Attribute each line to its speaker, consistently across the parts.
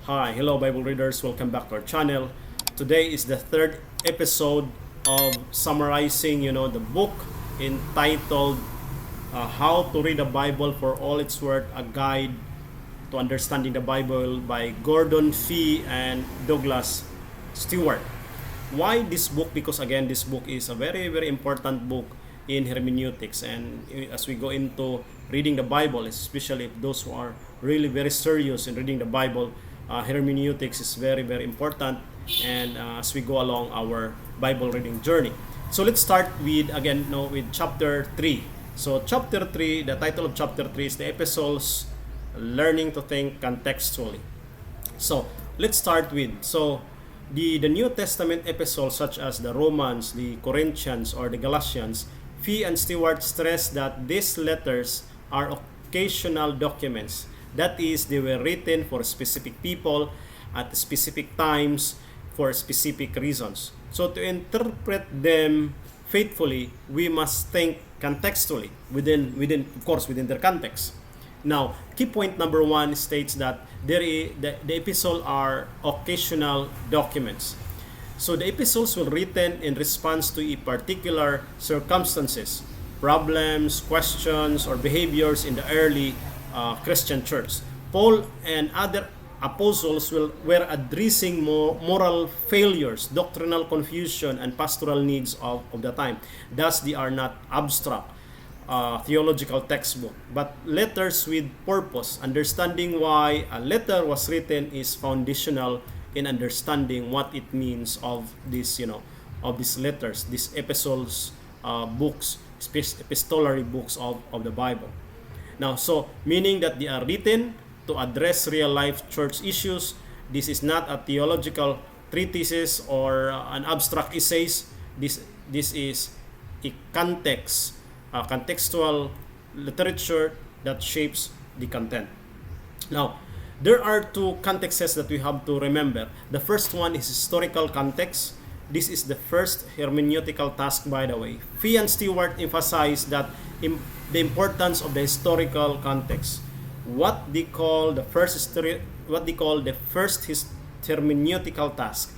Speaker 1: Hi, hello Bible readers, welcome back to our channel. Today is the third episode of summarizing, the book entitled How to Read the Bible for All It's Worth, a Guide to Understanding the Bible by Gordon Fee and Douglas Stewart. Why this book? Because again, this book is a very, very important book in hermeneutics, and as we go into reading the Bible, especially if those who are really very serious in reading the Bible, hermeneutics is very, very important, and as we go along our Bible reading journey. So let's start with with chapter 3. So chapter 3, the title of chapter 3 is the Epistles, Learning to Think Contextually. So let's start with the New Testament epistles such as the Romans, the Corinthians, or the Galatians. Fee and Stewart stress that these letters are occasional documents. That is, they were written for specific people at specific times for specific reasons. So to interpret them faithfully, we must think contextually within their context. Now, key point number 1 states that the epistle are occasional documents. So the epistles were written in response to a particular circumstances, problems, questions, or behaviors in the early Christian church. Paul and other apostles were addressing moral failures, doctrinal confusion, and pastoral needs of the time. Thus, they are not abstract theological textbook, but letters with purpose. Understanding why a letter was written is foundational in understanding what it means of these letters, these epistles, books, epistolary books of the Bible. Now, so meaning that they are written to address real life church issues. This is not a theological treatise or an abstract essays. This is a contextual literature that shapes the content. Now, there are two contexts that we have to remember. The first one is historical context. This is the first hermeneutical task, by the way. Fee and Stewart emphasize that the importance of the historical context. What they call the first hermeneutical task.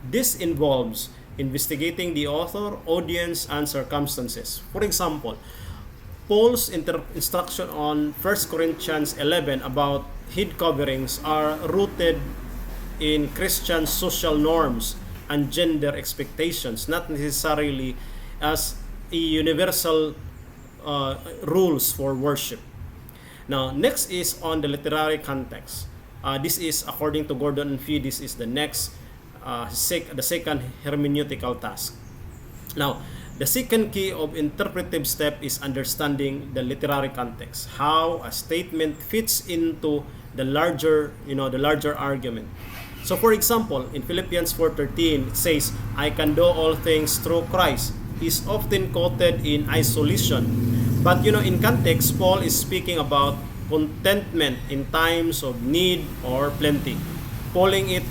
Speaker 1: This involves investigating the author, audience, and circumstances. For example, Paul's instruction on 1 Corinthians 11 about head coverings are rooted in Christian social norms and gender expectations, not necessarily as a universal rules for worship. Now, next is on the literary context. This is, according to Gordon and Fee, this is the second hermeneutical task. Now, the second key of interpretive step is understanding the literary context, how a statement fits into the larger argument. So, for example, in Philippians 4:13, it says, "I can do all things through Christ." Is often quoted in isolation, but in context, Paul is speaking about contentment in times of need or plenty. Calling it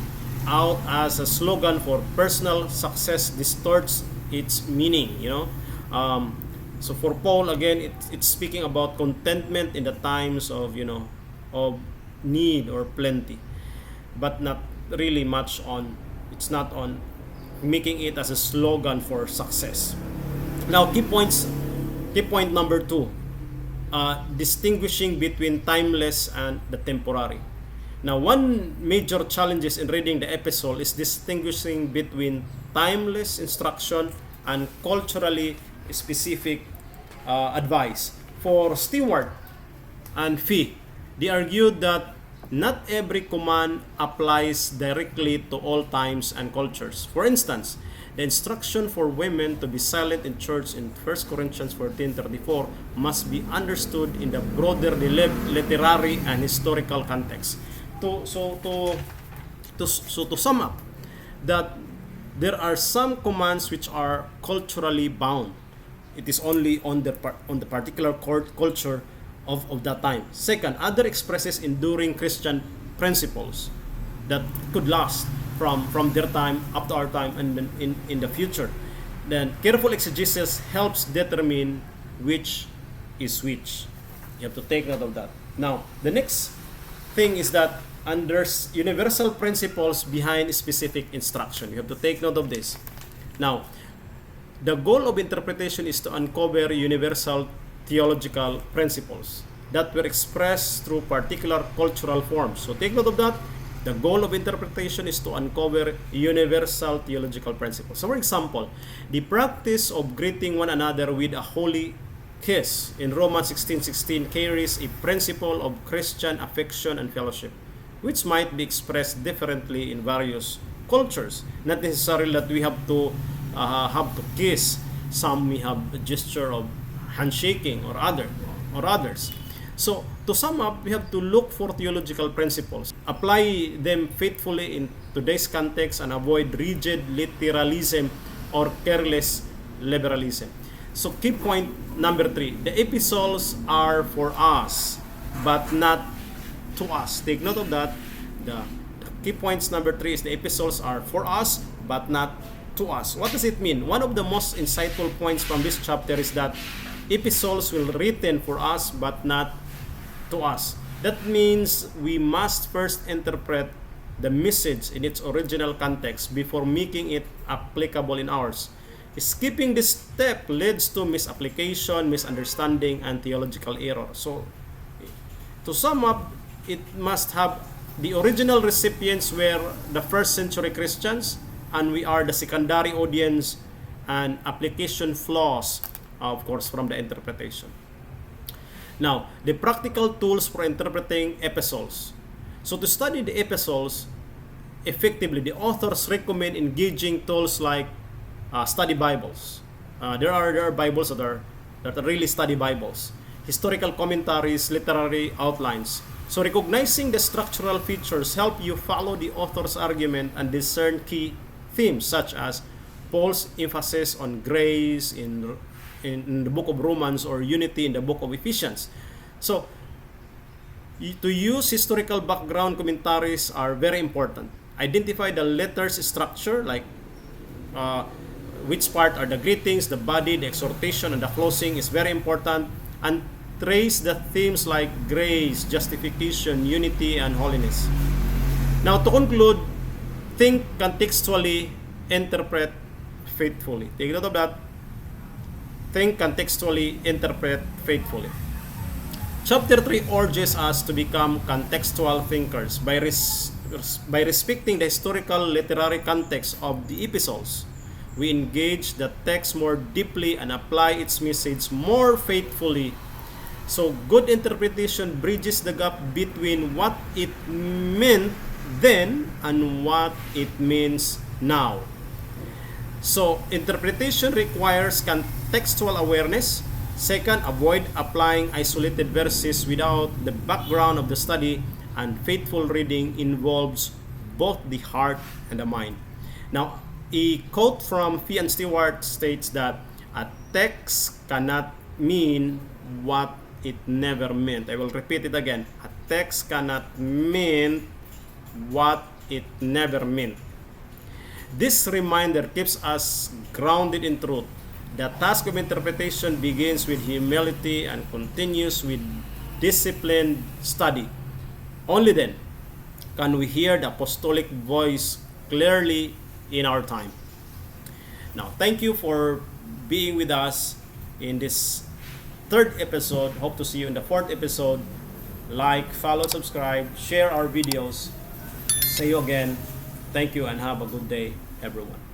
Speaker 1: out as a slogan for personal success distorts its meaning. So for Paul, again, it's speaking about contentment in the times of of need or plenty, but not really much on. It's not on making it as a slogan for success. Now, key point number 2, distinguishing between timeless and the temporary. Now, one major challenges in reading the epistle is distinguishing between timeless instruction and culturally specific advice. For Stewart and Fee, they argued that not every command applies directly to all times and cultures. For instance, the instruction for women to be silent in church in 1 Corinthians 14:34 must be understood in the broader literary and historical context. To sum up, that there are some commands which are culturally bound. It is only on the particular culture of that time. Second, other expresses enduring Christian principles that could last from their time up to our time and then in the future. Then careful exegesis helps determine which is which. You have to take note of that. Now, the next thing is that and there's universal principles behind specific instruction. You have to take note of this. Now, the goal of interpretation is to uncover universal theological principles that were expressed through particular cultural forms. So take note of that. The goal of interpretation is to uncover universal theological principles. So for example, the practice of greeting one another with a holy kiss in Romans 16:16 carries a principle of Christian affection and fellowship, which might be expressed differently in various cultures. Not necessarily that we have to kiss. Some we have a gesture of handshaking or others. So to sum up, we have to look for theological principles, apply them faithfully in today's context, and avoid rigid literalism or careless liberalism. So key point number 3, the epistles are for us, but not to us. Take note of that. The key points number 3 is the epistles are for us, but not to us. What does it mean? One of the most insightful points from this chapter is that epistles will written for us, but not to us. That means we must first interpret the message in its original context before making it applicable in ours. Skipping this step leads to misapplication, misunderstanding, and theological error. So, to sum up, it must have the original recipients were the first century Christians, and we are the secondary audience, and application flaws, of course, from the interpretation. Now, the practical tools for interpreting epistles. So to study the epistles effectively, the authors recommend engaging tools like study Bibles. There are Bibles that are really study Bibles, historical commentaries, literary outlines. So recognizing the structural features help you follow the author's argument and discern key themes, such as Paul's emphasis on grace in the book of Romans, or unity in the book of Ephesians. So to use historical background commentaries are very important. Identify the letters structure, like which part are the greetings, the body, the exhortation, and the closing is very important. And trace the themes like grace, justification, unity, and holiness. Now to conclude, think contextually, interpret faithfully. Take note of that. Think contextually, interpret faithfully. Chapter 3 urges us to become contextual thinkers by respecting the historical literary context of the epistles. We engage the text more deeply and apply its message more faithfully. So good interpretation bridges the gap between what it meant then and what it means now. So interpretation requires contextual awareness. Second, avoid applying isolated verses without the background of the study, and faithful reading involves both the heart and the mind. Now, a quote from Fee and Stewart states that a text cannot mean what it never meant. I will repeat it again. A text cannot mean what it never meant. This reminder keeps us grounded in truth. The task of interpretation begins with humility and continues with disciplined study. Only then can we hear the apostolic voice clearly in our time. Now, thank you for being with us in this third episode. Hope to see you in the fourth episode. Like, follow, subscribe, share our videos. See you again. Thank you and have a good day, everyone.